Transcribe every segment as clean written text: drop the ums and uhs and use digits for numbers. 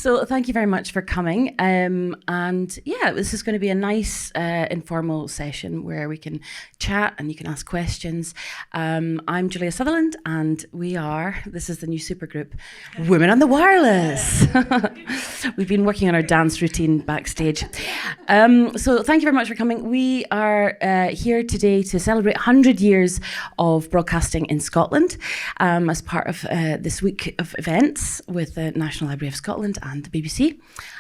So thank you very much for coming. And yeah, this is going to be a nice informal session where we can chat and you can ask questions. I'm Julia Sutherland, and this is the new supergroup, Women on the Wireless. We've been working on our dance routine backstage. So thank you very much for coming. We are here today to celebrate 100 years of broadcasting in Scotland as part of this week of events with the National Library of Scotland and the BBC.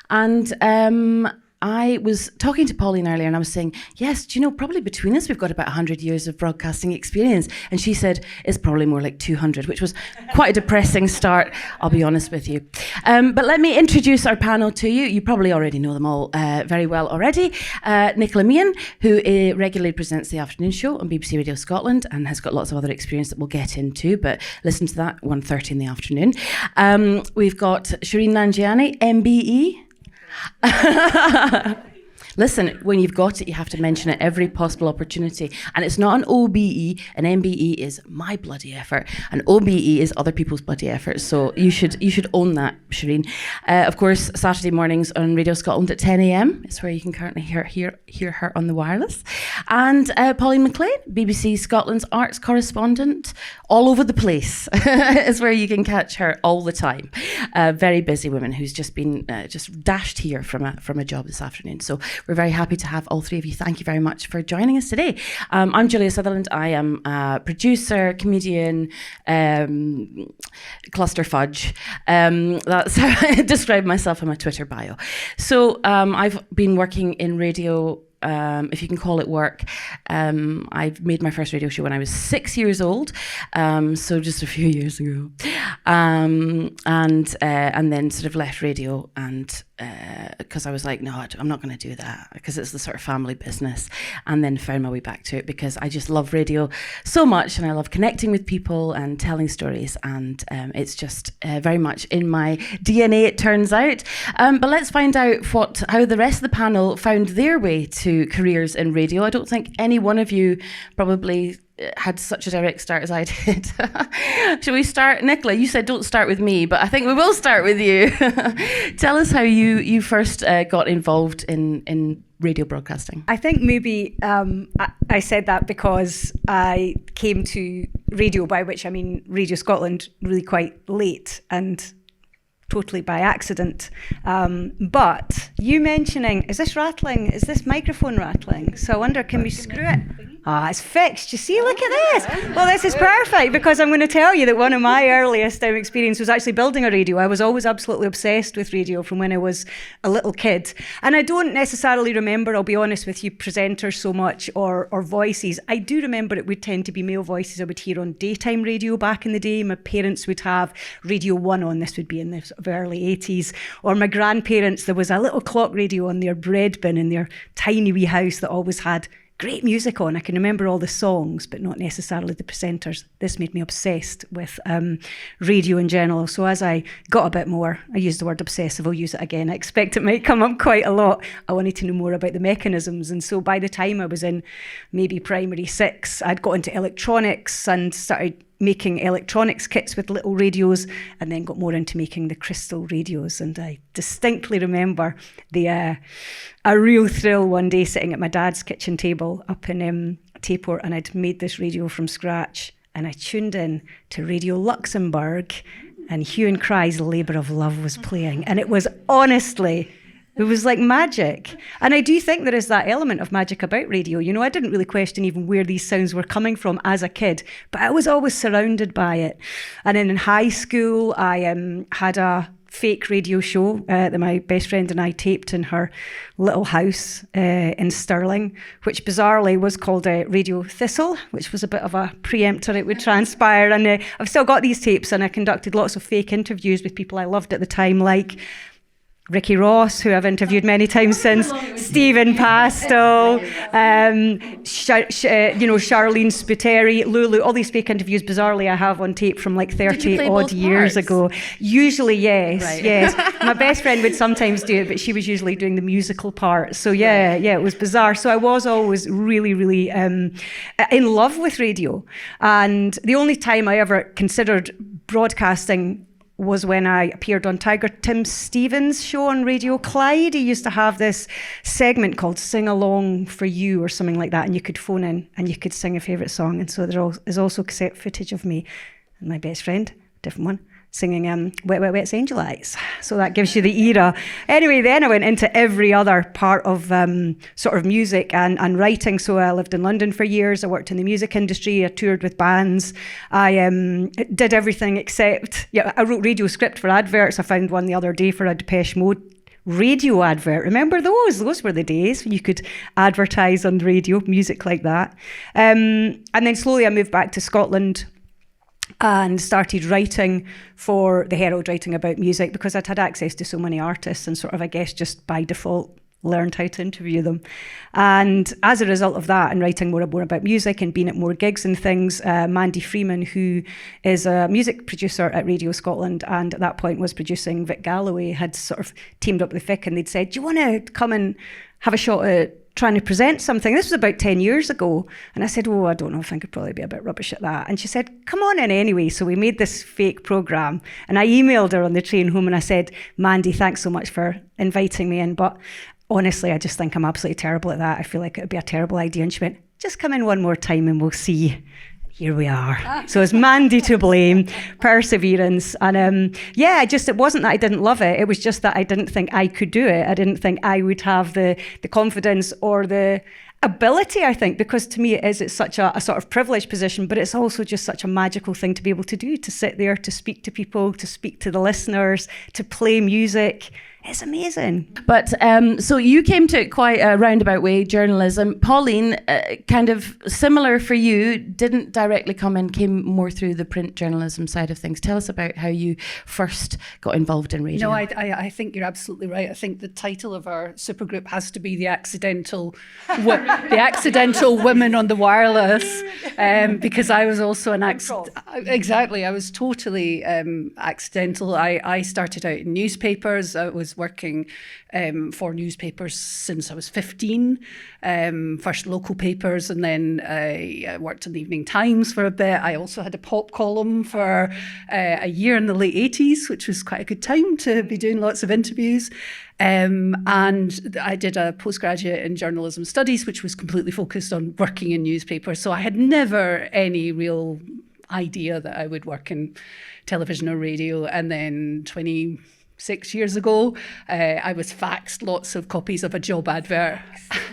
And I was talking to Pauline earlier and I was saying, yes, do you know, probably between us we've got about 100 years of broadcasting experience. And she said, it's probably more like 200, which was quite a depressing start, I'll be honest with you. But let me introduce our panel to you. You probably already know them all very well already. Nicola Meighan, who regularly presents the afternoon show on BBC Radio Scotland and has got lots of other experience that we'll get into, but listen to that 1:30 in the afternoon. We've got Shereen Nanjiani, MBE. Listen, when you've got it, you have to mention it every possible opportunity. And it's not an OBE. An MBE is my bloody effort. An OBE is other people's bloody effort. So you should own that, Shereen. Of course, Saturday mornings on Radio Scotland at 10 a.m. is where you can currently hear her on the wireless. And Pauline McLean, BBC Scotland's arts correspondent, all over the place is where you can catch her all the time. Very busy woman who's just been just dashed here from a job this afternoon. So we're very happy to have all three of you. Thank you very much for joining us today. I'm Julia Sutherland. I am a producer, comedian, cluster fudge. That's how I describe myself in my Twitter bio. So I've been working in radio, if you can call it work. I made my first radio show when I was 6 years old, so just a few years ago, and then sort of left radio and because I was like, no, I'm not going to do that because it's the sort of family business, and then found my way back to it because I just love radio so much and I love connecting with people and telling stories, and it's just very much in my DNA, it turns out. But let's find out how the rest of the panel found their way to careers in radio. I don't think any one of you probably had such a direct start as I did. Shall we start? Nicola, you said don't start with me, but I think we will start with you. Tell us how you first got involved in radio broadcasting. I think maybe I said that because I came to radio, by which I mean Radio Scotland, really quite late and totally by accident. But you mentioning, is this rattling? Is this microphone rattling? So I wonder, can we screw it? It's fixed. You see, look at this. Well, this is perfect because I'm going to tell you that one of my earliest experience was actually building a radio. I was always absolutely obsessed with radio from when I was a little kid. And I don't necessarily remember, I'll be honest with you, presenters so much or voices. I do remember it would tend to be male voices I would hear on daytime radio back in the day. My parents would have Radio 1 on. This would be in the sort of early 80s. Or my grandparents, there was a little clock radio on their bread bin in their tiny wee house that always had great music on. I can remember all the songs, but not necessarily the presenters. This made me obsessed with radio in general. So as I got a bit more, I used the word obsessive, I'll use it again. I expect it might come up quite a lot. I wanted to know more about the mechanisms. And so by the time I was in maybe primary 6, I'd got into electronics and started making electronics kits with little radios, and then got more into making the crystal radios. And I distinctly remember a real thrill one day sitting at my dad's kitchen table up in Tayport, and I'd made this radio from scratch, and I tuned in to Radio Luxembourg, and Hue and Cry's Labour of Love was playing, and it was honestly... it was like magic. And I do think there is that element of magic about radio. You know, I didn't really question even where these sounds were coming from as a kid, but I was always surrounded by it. And then in high school, I had a fake radio show that my best friend and I taped in her little house in Stirling, which bizarrely was called Radio Thistle, which was a bit of a preemptor, it would transpire. And I've still got these tapes, and I conducted lots of fake interviews with people I loved at the time, like Ricky Ross, who I've interviewed many times since, Stephen Pastel, Charlene Spiteri, Lulu, all these fake interviews, bizarrely, I have on tape from like 30 odd years ago. Usually, yes, right. Yes. My best friend would sometimes do it, but she was usually doing the musical part. So yeah, it was bizarre. So I was always really, really in love with radio. And the only time I ever considered broadcasting was when I appeared on Tiger Tim Stevens' show on Radio Clyde. He used to have this segment called Sing Along for You or something like that, and you could phone in and you could sing a favourite song. And so there is also cassette footage of me and my best friend, different one, singing Wet, Wet, Wet's Angel Eyes. So that gives you the era. Anyway, then I went into every other part of sort of music and writing. So I lived in London for years. I worked in the music industry. I toured with bands. I did everything except, I wrote radio script for adverts. I found one the other day for a Depeche Mode radio advert. Remember those? Those were the days when you could advertise on the radio, music like that. And then slowly I moved back to Scotland and started writing for the Herald, writing about music, because I'd had access to so many artists and sort of, I guess, just by default learned how to interview them. And as a result of that and writing more and more about music and being at more gigs and things, Mandy Freeman, who is a music producer at Radio Scotland and at that point was producing Vic Galloway, had sort of teamed up with Vic and they'd said, do you want to come and have a shot at trying to present something? This was about 10 years ago. And I said, I don't know, I think I'd probably be a bit rubbish at that. And she said, come on in anyway. So we made this fake programme. And I emailed her on the train home and I said, Mandy, thanks so much for inviting me in. But honestly, I just think I'm absolutely terrible at that. I feel like it would be a terrible idea. And she went, just come in one more time and we'll see. Here we are. So it's Mandy to blame, perseverance. And it wasn't that I didn't love it. It was just that I didn't think I could do it. I didn't think I would have the confidence or the ability, I think, because to me it's such a sort of privileged position, but it's also just such a magical thing to be able to do, to sit there, to speak to people, to speak to the listeners, to play music. It's amazing. But so you came to it quite a roundabout way, journalism. Pauline, kind of similar for you, didn't directly come in, came more through the print journalism side of things. Tell us about how you first got involved in radio. No, I think you're absolutely right. I think the title of our supergroup has to be the accidental women on the wireless, because I was also an accident. Exactly, I was totally accidental. I started out in newspapers. I was working for newspapers since I was 15, first local papers, and then I worked in the Evening Times for a bit. I also had a pop column for a year in the late 80s, which was quite a good time to be doing lots of interviews. And I did a postgraduate in journalism studies, which was completely focused on working in newspapers. So I had never any real idea that I would work in television or radio. And then 26 years ago, I was faxed lots of copies of a job advert.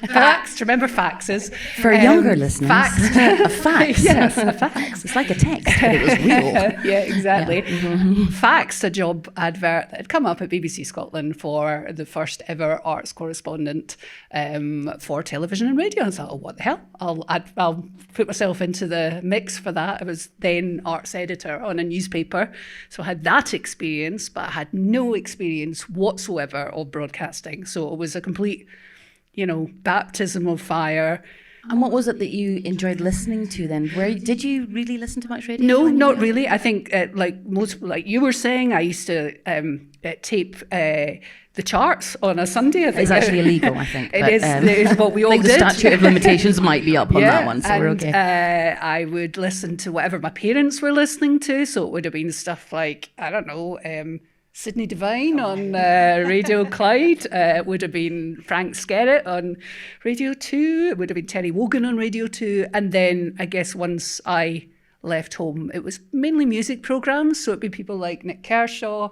Faxed, remember faxes? For younger listeners, faxed. A fax. Yes, a fax. It's like a text, but it was real. Yeah, exactly. Yeah. Mm-hmm. Faxed a job advert that had come up at BBC Scotland for the first ever arts correspondent for television and radio. And I thought, what the hell? I'll put myself into the mix for that. I was then arts editor on a newspaper, so I had that experience, but I had no experience whatsoever of broadcasting. So it was a complete, baptism of fire. And what was it that you enjoyed listening to then? Did you really listen to much radio? No, not really. I think, like you were saying, I used to tape the charts on a Sunday. I think. It's actually illegal, I think. It is what we all did. The statute of limitations might be up on that one, so we're okay. I would listen to whatever my parents were listening to. So it would have been stuff like, I don't know, Sydney Devine on Radio Clyde. It would have been Frank Skerritt on Radio 2. It would have been Terry Wogan on Radio 2. And then I guess once I left home, it was mainly music programmes. So it'd be people like Nick Kershaw.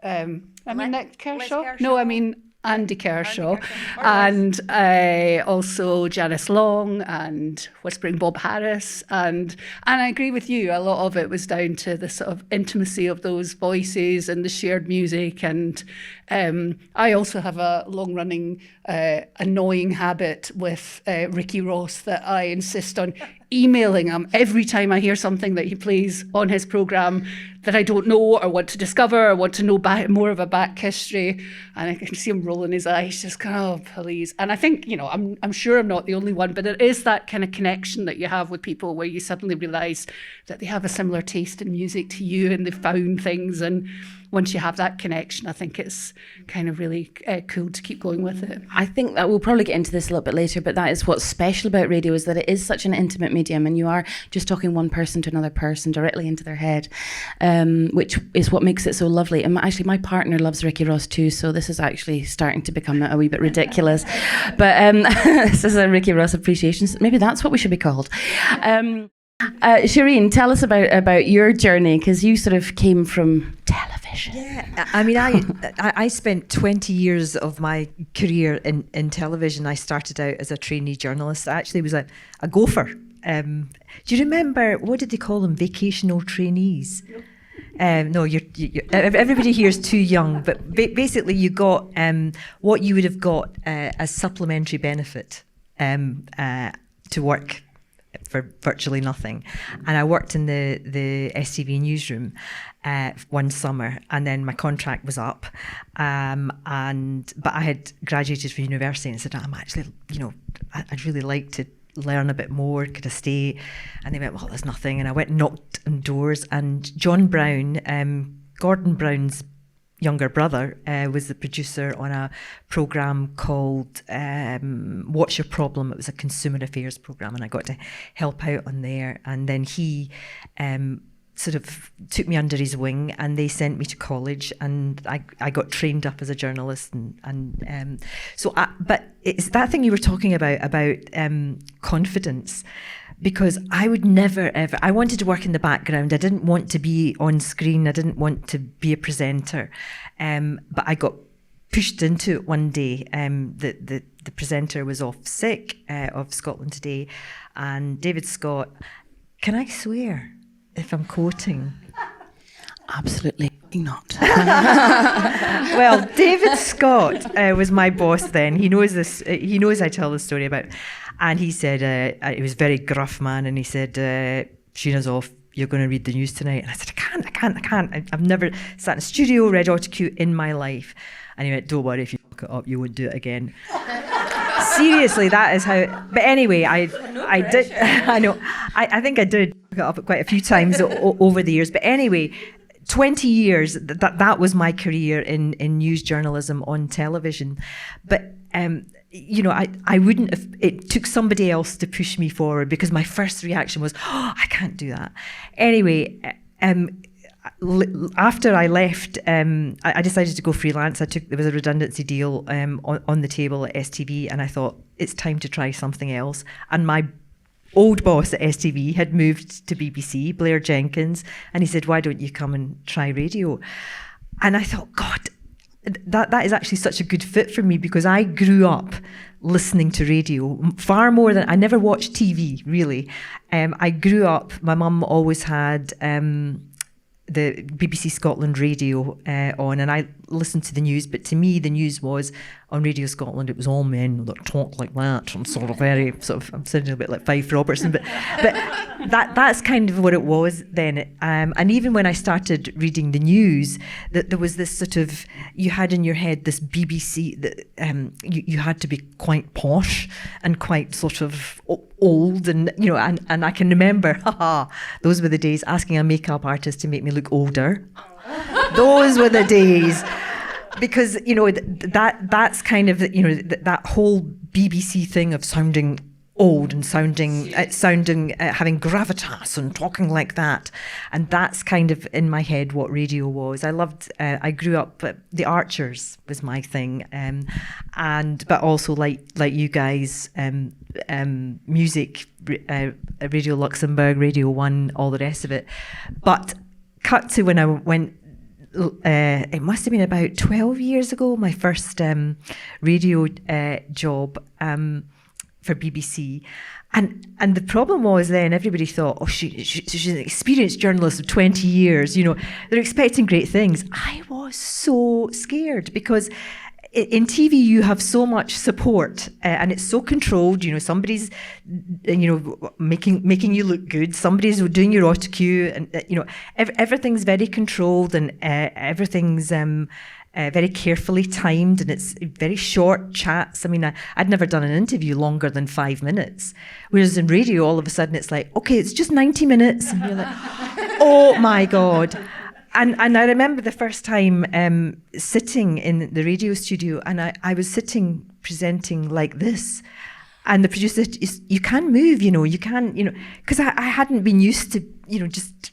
Nick Kershaw? No, I mean Andy Kershaw. And also Janice Long and Whispering Bob Harris. And I agree with you, a lot of it was down to the sort of intimacy of those voices and the shared music. And I also have a long-running annoying habit with Ricky Ross that I insist on emailing him every time I hear something that he plays on his programme that I don't know or want to discover or want to know more of a back history. And I can see him rolling his eyes, just going, oh, please. And I think, I'm sure I'm not the only one, but it is that kind of connection that you have with people where you suddenly realise that they have a similar taste in music to you and they've found things. And once you have that connection, I think it's kind of really cool to keep going with it. I think that we'll probably get into this a little bit later, but that is what's special about radio, is that it is such an intimate medium, and you are just talking one person to another person directly into their head, which is what makes it so lovely. And actually, my partner loves Ricky Ross too, so this is actually starting to become a wee bit ridiculous. But this is a Ricky Ross appreciation. Maybe that's what we should be called. Shereen, tell us about your journey, because you sort of came from television. Yeah, I mean, I spent 20 years of my career in television. I started out as a trainee journalist. I actually was a gopher. Do you remember, what did they call them, vacational trainees? No, you're everybody here is too young, but basically you got what you would have got as supplementary benefit to work for virtually nothing. And I worked in the STV newsroom one summer, and then my contract was up, but I had graduated from university and said, I'm actually, I'd really like to learn a bit more, could I stay? And they went, well, there's nothing. And I went and knocked on doors, and John Brown, Gordon Brown's younger brother, was the producer on a programme called What's Your Problem? It was a consumer affairs programme, and I got to help out on there. And then he sort of took me under his wing, and they sent me to college, and I got trained up as a journalist. But it's that thing you were talking about confidence. Because I would never, ever, I wanted to work in the background. I didn't want to be on screen. I didn't want to be a presenter. But I got pushed into it one day. The presenter was off sick of Scotland Today. And David Scott, can I swear if I'm quoting? Absolutely not. Well, David Scott was my boss then. He knows this. He knows I tell this story about. And he said, he was a very gruff man, and he said, Sheena's off, you're going to read the news tonight. And I said, I can't. I've never sat in a studio, read autocue in my life. And he went, don't worry, if you fuck it up, you won't do it again. Seriously, that is how. But anyway, I did. I know. I think I did fuck it up quite a few times over the years. But anyway, 20 years, that was my career in news journalism on television. But I wouldn't have, it took somebody else to push me forward, because my first reaction was, I can't do that. Anyway, after I left, I decided to go freelance. There was a redundancy deal on the table at STV, and I thought, it's time to try something else. And my old boss at STV had moved to BBC, Blair Jenkins, and he said, why don't you come and try radio? And I thought, God, that is actually such a good fit for me, because I grew up listening to radio far more than, I never watched TV really. I grew up, my mum always had the BBC Scotland radio on, and I listened to the news, but to me the news was on Radio Scotland, it was all men that talk like that, and sort of I'm sounding a bit like Fife Robertson, but that's kind of what it was then. And even when I started reading the news, that there was this sort of, you had in your head this BBC, that you had to be quite posh and quite sort of old, and and I can remember, those were the days, asking a makeup artist to make me look older. Those were the days. Because that's kind of that whole BBC thing of sounding old and sounding having gravitas and talking like that, and that's kind of in my head what radio was. I grew up, the Archers was my thing, but also like you guys, music, Radio Luxembourg, Radio 1, all the rest of it. But cut to when I went. It must have been about 12 years ago, my first radio job for BBC. And the problem was then everybody thought, she's an experienced journalist of 20 years, they're expecting great things. I was so scared, because in TV you have so much support, and it's so controlled. somebody's making you look good, somebody's doing your autocue, and everything's very controlled, and everything's very carefully timed, and it's very short chats. I mean, I'd never done an interview longer than 5 minutes, whereas in radio all of a sudden it's like, okay, it's just 90 minutes, and you're like, oh my God. And I remember the first time sitting in the radio studio, and I was sitting presenting like this. And the producer said, you can move, you can, because I hadn't been used to, just,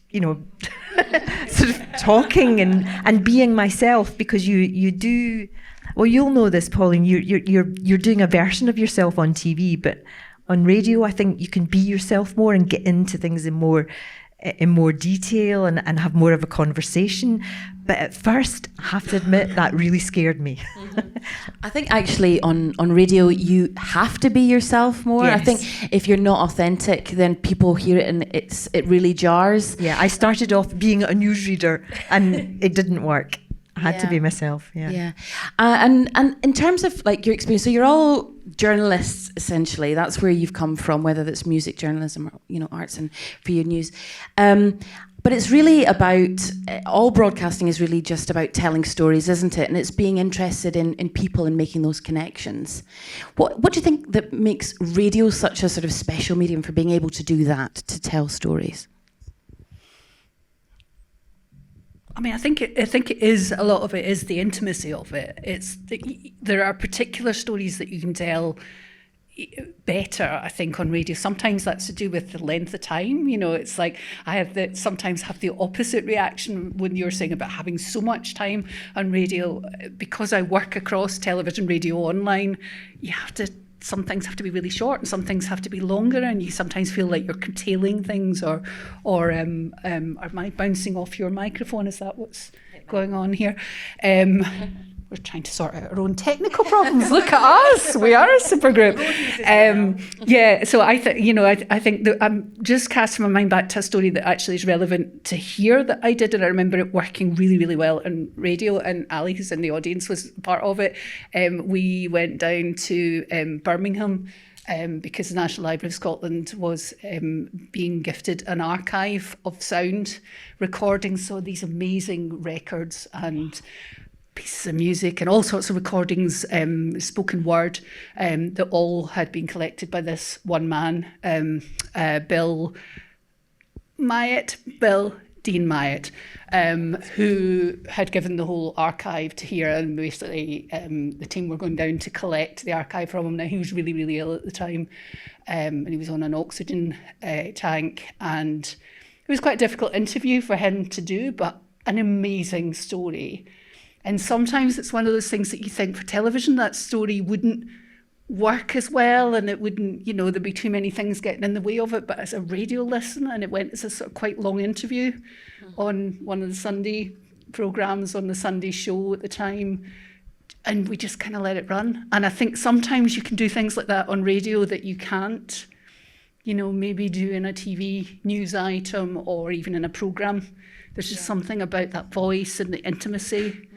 sort of talking and being myself, because you do, well, you'll know this, Pauline, you're doing a version of yourself on TV, but on radio, I think you can be yourself more and get into things in more detail and have more of a conversation. But at first, I have to admit, that really scared me. I think actually on radio, you have to be yourself more. Yes. I think if you're not authentic, then people hear it and it really jars. Yeah, I started off being a newsreader and it didn't work. I had to be myself. Yeah. And in terms of like your experience, so you're all journalists essentially. That's where you've come from, whether that's music journalism or arts and for your news. But it's really about all broadcasting is really just about telling stories, isn't it? And it's being interested in people and making those connections. What do you think that makes radio such a sort of special medium for being able to do that, to tell stories? I mean, I think it is, a lot of it is the intimacy of it. There are particular stories that you can tell better, I think, on radio. Sometimes that's to do with the length of time. It's like I sometimes have the opposite reaction when you're saying about having so much time on radio. Because I work across television, radio, online, some things have to be really short and some things have to be longer, and you sometimes feel like you're curtailing things or am I bouncing off your microphone? Is that what's going on here? We're trying to sort out our own technical problems. Look at us. We are a super group. So I think that I'm just casting my mind back to a story that actually is relevant to here that I did, and I remember it working really, really well on radio, and Ali, who's in the audience, was part of it. We went down to Birmingham because the National Library of Scotland was being gifted an archive of sound recordings, so these amazing records and pieces of music and all sorts of recordings, spoken word, that all had been collected by this one man, Bill Dean Myatt, who had given the whole archive to here, and basically the team were going down to collect the archive from him. Now, he was really, really ill at the time, and he was on an oxygen tank, and it was quite a difficult interview for him to do, but an amazing story. And sometimes it's one of those things that you think for television, that story wouldn't work as well, and it wouldn't, there'd be too many things getting in the way of it. But as a radio listen, and it went as a sort of quite long interview on one of the Sunday programmes on the Sunday show at the time, and we just kind of let it run. And I think sometimes you can do things like that on radio that you can't, maybe do in a TV news item or even in a programme. There's just something about that voice and the intimacy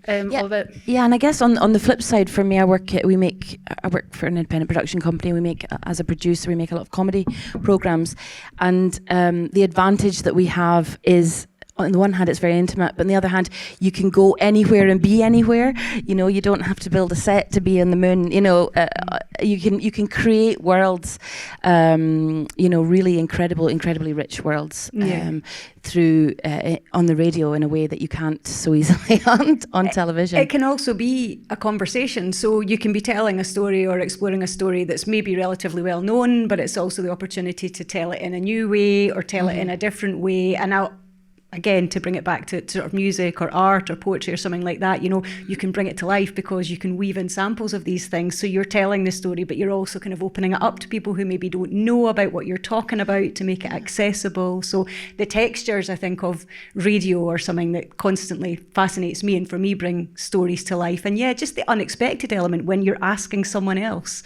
of it. Yeah, and I guess on the flip side, for me, I work for an independent production company. As a producer, we make a lot of comedy programmes, and the advantage that we have is, on the one hand, it's very intimate, but on the other hand, you can go anywhere and be anywhere. You don't have to build a set to be on the moon. You can create worlds, really incredibly rich worlds through on the radio in a way that you can't so easily on television. It can also be a conversation, so you can be telling a story or exploring a story that's maybe relatively well known, but it's also the opportunity to tell it in a new way or tell it in a different way. And again, to bring it back to sort of music or art or poetry or something like that, you can bring it to life because you can weave in samples of these things. So you're telling the story, but you're also kind of opening it up to people who maybe don't know about what you're talking about to make it accessible. So the textures, I think, of radio are something that constantly fascinates me, and for me bring stories to life. And just the unexpected element when you're asking someone else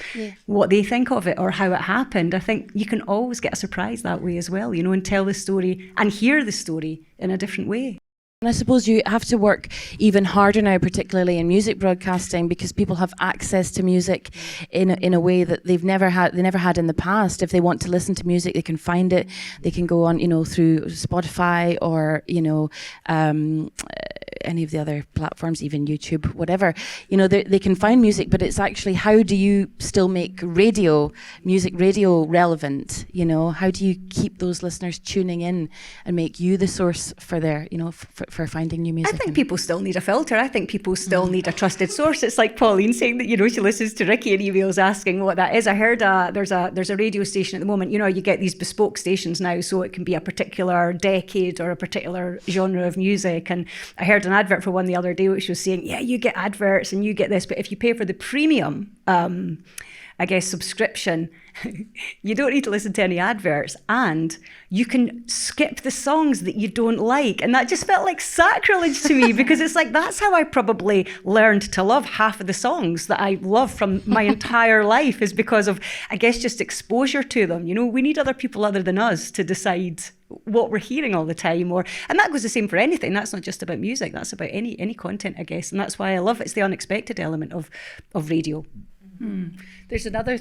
what they think of it or how it happened. I think you can always get a surprise that way as well, and tell the story and hear the story in a different way. And I suppose you have to work even harder now, particularly in music broadcasting, because people have access to music in a way that they never had in the past. If they want to listen to music, they can find it. They can go on, through Spotify or any of the other platforms, even YouTube, whatever, you know, they can find music, but it's actually, how do you still make music radio relevant? You know, how do you keep those listeners tuning in and make you the source for their, you know, for finding new music? I think people still need a filter. I think people still need a trusted source. It's like Pauline saying that, you know, she listens to Ricky and emails asking what that is. I heard there's a radio station at the moment, you know, you get these bespoke stations now, so it can be a particular decade or a particular genre of music. And I heard an advert for one the other day which was saying, yeah, you get adverts and you get this, but if you pay for the premium I guess, subscription, you don't need to listen to any adverts, and you can skip the songs that you don't like. And that just felt like sacrilege to me, because it's like, that's how I probably learned to love half of the songs that I love from my entire life, is because of, I guess, just exposure to them. You know, we need other people other than us to decide what we're hearing all the time, and that goes the same for anything. That's not just about music, that's about any content, I guess. And that's why I love it. It's the unexpected element of radio. There's another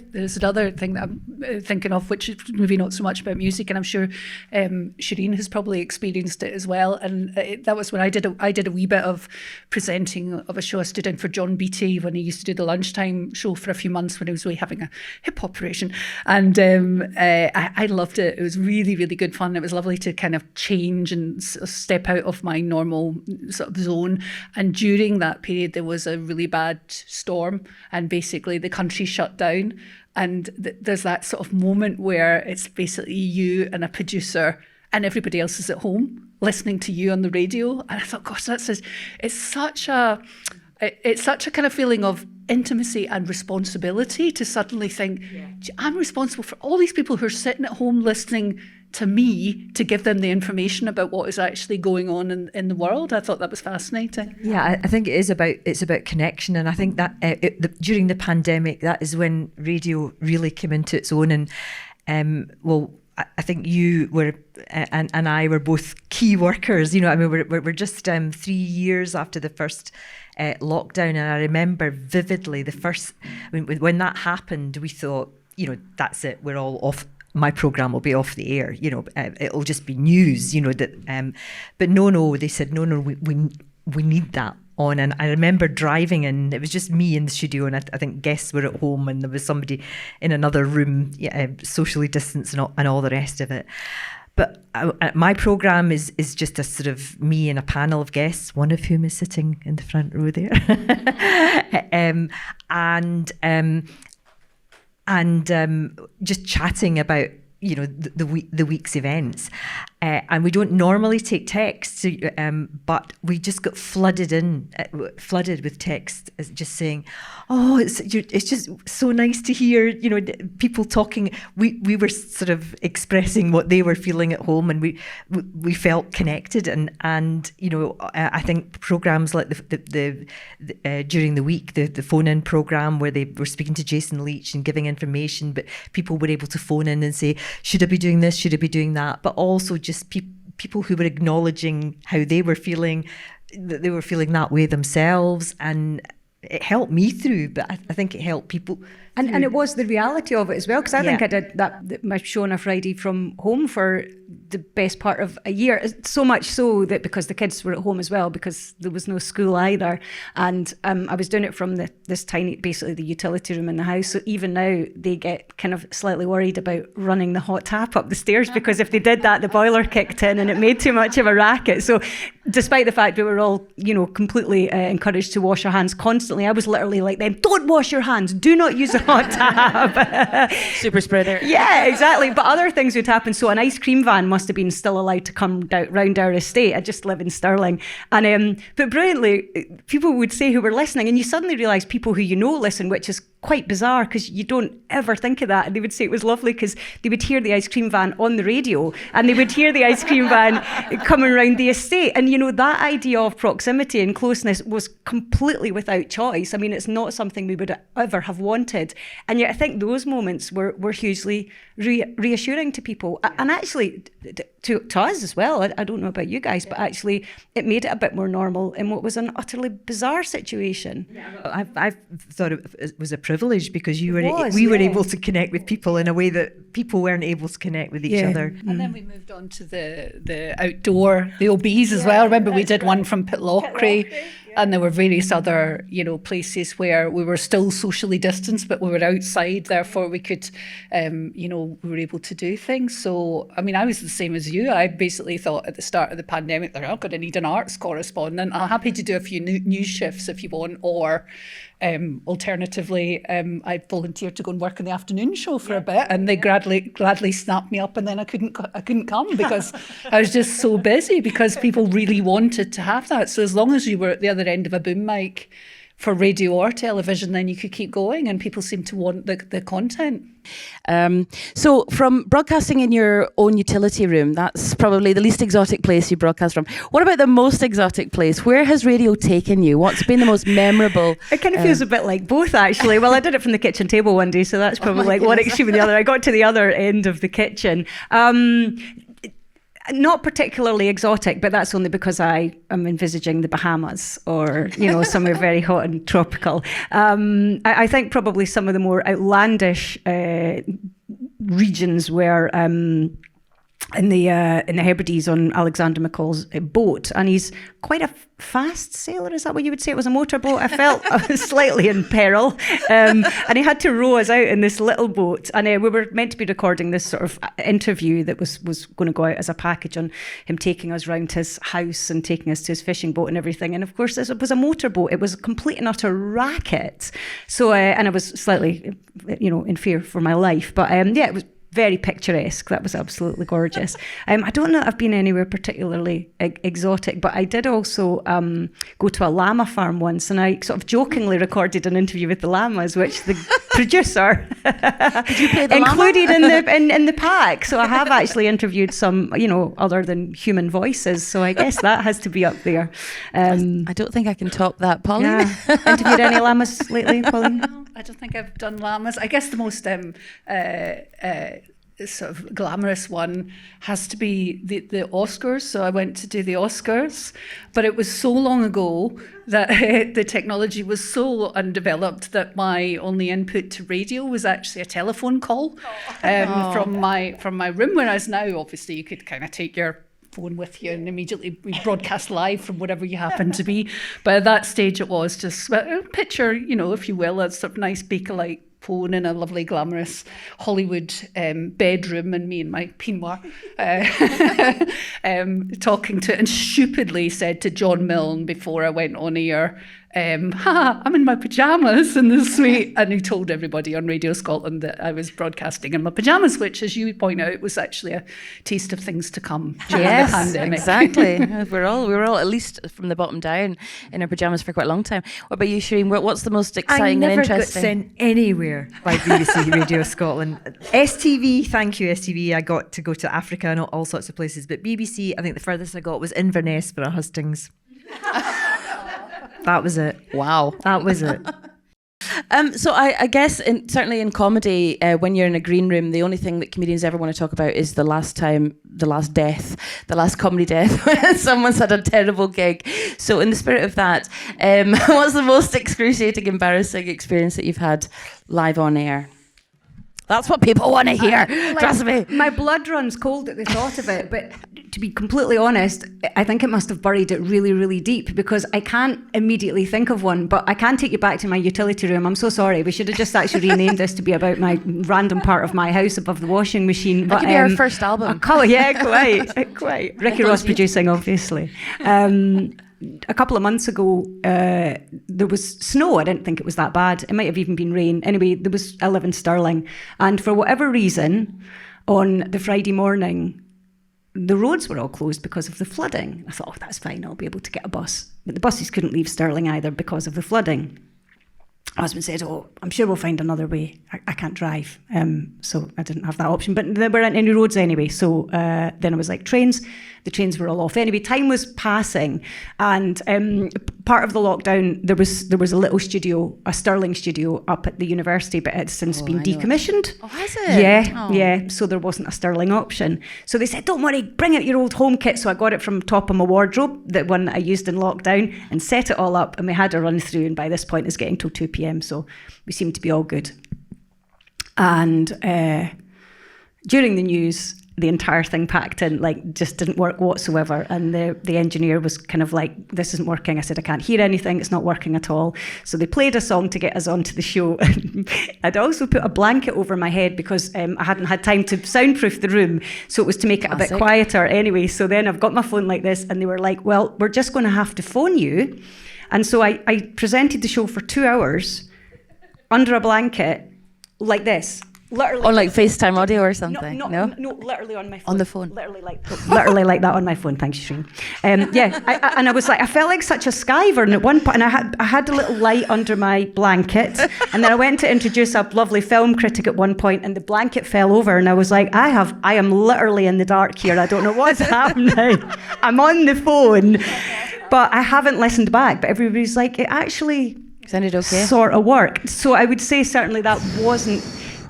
thing that I'm thinking of, which is maybe not so much about music, and I'm sure Shereen has probably experienced it as well. And that was when I did a wee bit of presenting of a show. I stood in for John Beattie when he used to do the lunchtime show for a few months when he was having a hip operation, and I loved it. It was really, really good fun. It was lovely to kind of change and step out of my normal sort of zone. And during that period, there was a really bad storm, and basically the country shut down, and there's that sort of moment where it's basically you and a producer and everybody else is at home listening to you on the radio. And I thought, gosh, it's such a kind of feeling of intimacy and responsibility to suddenly think, I'm responsible for all these people who are sitting at home listening to me, to give them the information about what is actually going on in the world. I thought that was fascinating. Yeah, I think it's about connection, and I think that during the pandemic, that is when radio really came into its own. And I think you were and I were both key workers. You know, I mean, we're just 3 years after the first lockdown, and I remember vividly when that happened. We thought, you know, that's it. We're all off. My programme will be off the air, you know, it'll just be news, you know, that, but no, they said, no, we need that on. And I remember driving, and it was just me in the studio, and I think guests were at home, and there was somebody in another room, socially distanced and all the rest of it. But my programme is just a sort of me and a panel of guests, one of whom is sitting in the front row there. And just chatting about, you know, the week's events, and we don't normally take text, but we just got flooded with text, just saying, oh, it's just so nice to hear, you know, people talking. We were sort of expressing what they were feeling at home, and we felt connected, and you know, I think programs like the during the week, the phone-in program where they were speaking to Jason Leach and giving information, but people were able to phone in and say, should I be doing this? Should I be doing that? But also just people who were acknowledging how they were feeling, that they were feeling that way themselves, and it helped me through, but I think it helped people. And it was the reality of it as well, because I think I did my show on a Friday from home for the best part of a year. So much so that because the kids were at home as well, because there was no school either. And I was doing it from this tiny, basically the utility room in the house. So even now they get kind of slightly worried about running the hot tap up the stairs, because if they did that, the boiler kicked in and it made too much of a racket. So despite the fact we were all, you know, completely encouraged to wash our hands constantly, I was literally like them, don't wash your hands, do not use a hot tap. Super spreader. Yeah, exactly. But other things would happen. So an ice cream van must have been still allowed to come round our estate. I just live in Stirling. And but brilliantly, people would say who were listening, and you suddenly realise people who you know listen, which is quite bizarre, because you don't ever think of that. And they would say it was lovely because they would hear the ice cream van on the radio, and they would hear the ice cream van coming around the estate. And, you know, that idea of proximity and closeness was completely without choice. I mean, it's not something we would ever have wanted. And yet I think those moments were hugely reassuring to people. And actually, to us as well. I don't know about you guys, but actually it made it a bit more normal in what was an utterly bizarre situation. I've thought it was a privilege because we were yeah. able to connect with people in a way that people weren't able to connect with each other. And then we moved on to the outdoor, the OBs as well. Remember we did one from Pitlochry. And there were various other, places where we were still socially distanced, but we were outside. Therefore, we could, we were able to do things. So, I mean, I was the same as you. I basically thought at the start of the pandemic that I'm going to need an arts correspondent. I'm happy to do a few news shifts if you want, or alternatively, I volunteered to go and work in the afternoon show for a bit, and they gladly snapped me up, and then I couldn't come because I was just so busy because people really wanted to have that. So as long as you were at the other end of a boom mic for radio or television, then you could keep going, and people seem to want the content. So from broadcasting in your own utility room, that's probably the least exotic place you broadcast from. What about the most exotic place? Where has radio taken you? What's been the most memorable? It kind of feels a bit like both, actually. Well, I did it from the kitchen table one day, so that's probably like one extreme and the other. I got to the other end of the kitchen. Not particularly exotic, but that's only because I am envisaging the Bahamas or, somewhere very hot and tropical. I think probably some of the more outlandish regions were in the Hebrides on Alexander McCall's boat, and he's quite a fast sailor. Is that what you would say? It was a motorboat. I felt I was slightly in peril, and he had to row us out in this little boat, and we were meant to be recording this sort of interview that was going to go out as a package on him taking us round his house and taking us to his fishing boat and everything. And of course, this was a motorboat. It was a complete and utter racket. So, and I was slightly, in fear for my life. But it was very picturesque. That was absolutely gorgeous. I don't know if I've been anywhere particularly exotic, but I did also go to a llama farm once, and I sort of jokingly recorded an interview with the llamas, which the producer Did you play the included in the pack. So I have actually interviewed some, other than human voices. So I guess that has to be up there. I don't think I can top that, Pauline. Yeah. Interviewed any llamas lately, Pauline? No, I don't think I've done llamas. I guess the most sort of glamorous one has to be the Oscars. So I went to do the Oscars, but it was so long ago that the technology was so undeveloped that my only input to radio was actually a telephone call from my room. Whereas now, obviously, you could kind of take your phone with you and immediately broadcast live from whatever you happen to be. But at that stage, it was just picture, if you will, a sort of nice Bakelite phone in a lovely glamorous Hollywood bedroom, and me in my peignoir talking to, and stupidly said to John Milne before I went on air, I'm in my pyjamas in the suite, and he told everybody on Radio Scotland that I was broadcasting in my pyjamas, which, as you point out, was actually a taste of things to come during the pandemic. Exactly. we were all at least from the bottom down in our pyjamas for quite a long time. What about you, Shereen? What's the most exciting and interesting? I never got sent anywhere by BBC Radio Scotland. STV, thank you STV. I got to go to Africa and all sorts of places, but BBC, I think the furthest I got was Inverness for a hustings. That was it. Wow. That was it. So I guess certainly in comedy, when you're in a green room, the only thing that comedians ever want to talk about is the last comedy death, when someone's had a terrible gig. So in the spirit of that, what's the most excruciating, embarrassing experience that you've had live on air? That's what people want to hear. Trust me. My blood runs cold at the thought of it, but to be completely honest, I think it must have buried it really, really deep, because I can't immediately think of one, but I can take you back to my utility room. I'm so sorry. We should have just actually renamed this to be about my random part of my house above the washing machine. That could be our first album. Quite. Ricky Ross producing, obviously. A couple of months ago, there was snow. I didn't think it was that bad. It might have even been rain. Anyway, I live in Stirling. And for whatever reason, on the Friday morning, the roads were all closed because of the flooding. I thought, that's fine, I'll be able to get a bus. But the buses couldn't leave Stirling either because of the flooding. My husband said, I'm sure we'll find another way. I can't drive. So I didn't have that option. But there weren't any roads anyway. So then I was like, trains. The trains were all off. Anyway, time was passing. And part of the lockdown, there was a little studio, a Stirling studio up at the university, but it's since been decommissioned. Oh, has it? Yeah. So there wasn't a Stirling option. So they said, don't worry, bring out your old home kit. So I got it from top of my wardrobe, the one that I used in lockdown, and set it all up. And we had a run through. And by this point, it's getting till 2 p.m. So we seem to be all good. And during the news, the entire thing packed in, like, just didn't work whatsoever. And the engineer was kind of like, this isn't working. I said, I can't hear anything. It's not working at all. So they played a song to get us onto the show. I'd also put a blanket over my head because I hadn't had time to soundproof the room. So it was to make it a bit quieter anyway. So then I've got my phone like this, and they were like, well, we're just going to have to phone you. And so I presented the show for 2 hours under a blanket like this. Literally, on like FaceTime audio or something? No, literally on my phone. On the phone? Literally like that on my phone. Thanks, Shereen. And I was like, I felt like such a Skyver. And at one point, and I had a little light under my blanket. And then I went to introduce a lovely film critic at one point, and the blanket fell over. And I was like, I am literally in the dark here. I don't know what's happening. I'm on the phone. But I haven't listened back. But everybody's like, it actually sounded okay. Sort of worked. So I would say certainly that wasn't.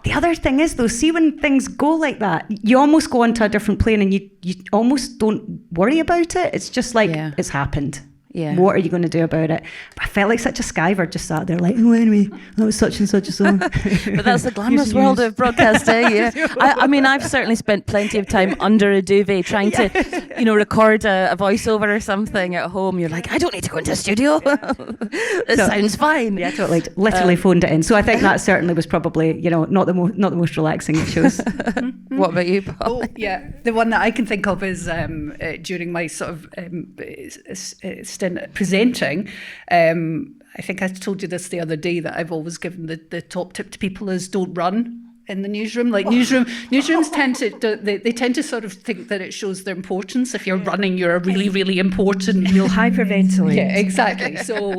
The other thing is, though, see, when things go like that, you almost go onto a different plane, and you almost don't worry about it. It's just like, it's happened. Yeah. What are you going to do about it? But I felt like such a Skyver, just sat there like, oh, anyway, that was such and such a song. But that's the glamorous world of broadcasting. Yeah. I mean, I've certainly spent plenty of time under a duvet trying to, record a voiceover or something at home. You're like, I don't need to go into a studio. It sounds fine. Yeah, totally. Literally phoned it in. So I think that certainly was probably, not the most relaxing of shows. What about you, Paul? Oh, yeah. The one that I can think of is during my sort of stint at presenting. I think I told you this the other day, that I've always given the top tip to people is don't run in the newsroom. Like newsrooms tend to sort of think that it shows their importance. If you're running, you're a really, really important. You'll hyperventilate. Yeah, exactly.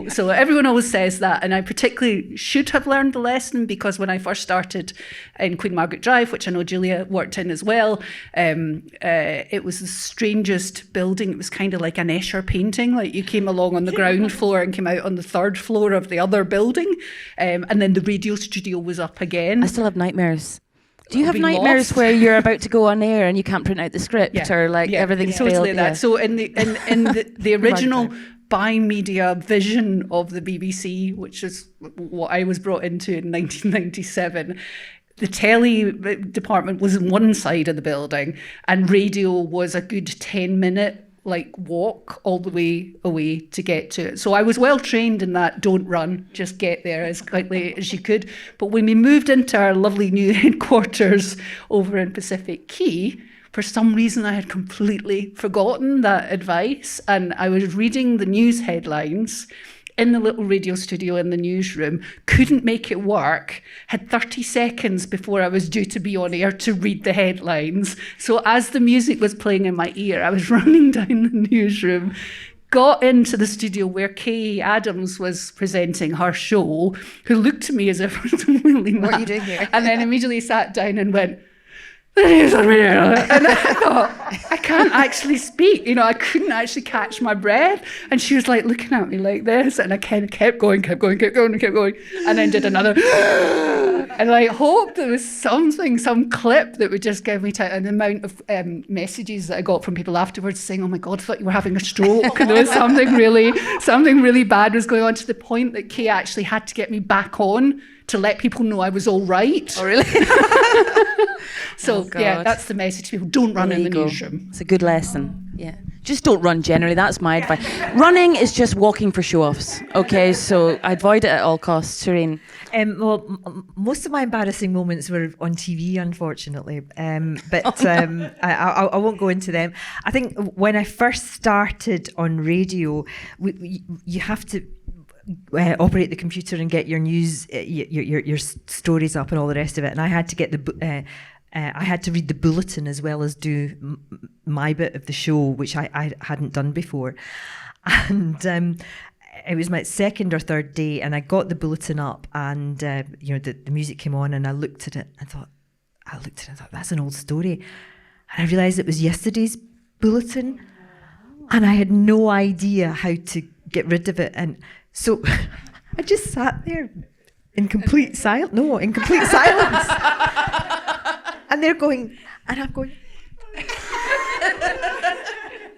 So everyone always says that, and I particularly should have learned the lesson, because when I first started in Queen Margaret Drive, which I know Julia worked in as well, it was the strangest building. It was kind of like an Escher painting. Like, you came along on the ground floor and came out on the third floor of the other building, and then the radio studio was up again. I still have nightmares. Do you have nightmares where you're about to go on air and you can't print out the script, or like everything's totally failed? That. Yeah. So in the original bi-media vision of the BBC, which is what I was brought into in 1997, the telly department was on one side of the building, and radio was a good 10-minute walk all the way away to get to it. So I was well trained in that, don't run, just get there as quickly as you could. But when we moved into our lovely new headquarters over in Pacific Quay, for some reason I had completely forgotten that advice, and I was reading the news headlines in the little radio studio in the newsroom, couldn't make it work, had 30 seconds before I was due to be on air to read the headlines. So as the music was playing in my ear, I was running down the newsroom, got into the studio where Kay Adams was presenting her show, who looked at me as if I was really mad. What are you doing here? And then immediately sat down and went, and I thought, I can't actually speak, I couldn't actually catch my breath, and she was like looking at me like this, and I kind of kept going, and then did another and I hoped there was some clip that would just give me time. And the amount of messages that I got from people afterwards saying, oh my God, I thought you were having a stroke, and there was something really bad was going on, to the point that Kay actually had to get me back on to let people know I was all right. Oh, really? So, yeah, that's the message to people. Don't run in the newsroom. It's a good lesson. Yeah. Just don't run generally. That's my advice. Running is just walking for show-offs. Okay, so I avoid it at all costs. Shereen? Most of my embarrassing moments were on TV, unfortunately. But I won't go into them. I think when I first started on radio, you have to operate the computer and get your news, your stories up and all the rest of it. And I had to get I had to read the bulletin as well as do my bit of the show, which I hadn't done before. And it was my second or third day, and I got the bulletin up, and the music came on, and I looked at it and thought, that's an old story. And I realised it was yesterday's bulletin, and I had no idea how to get rid of it. And so I just sat there in complete silence. No, in complete silence. And they're going, and I'm going.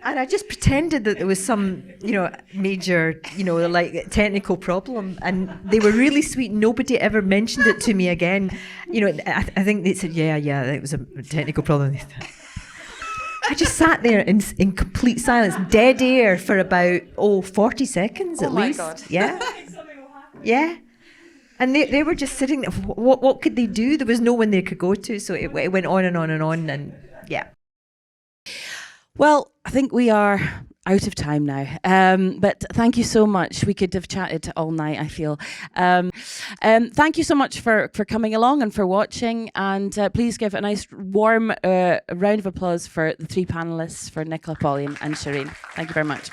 And I just pretended that there was some, major, like technical problem. And they were really sweet. Nobody ever mentioned it to me again. I think they said, yeah, it was a technical problem. I just sat there in complete silence, dead air for about 40 seconds at least. Oh my God. Yeah. Yeah. And they were just sitting there. What could they do? There was no one they could go to. So it went on and on and on. And yeah. Well, I think we are out of time now. But thank you so much. We could have chatted all night, I feel. Thank you so much for coming along and for watching. And please give a nice warm round of applause for the three panellists, for Nicola, Pauline and Shereen. Thank you very much.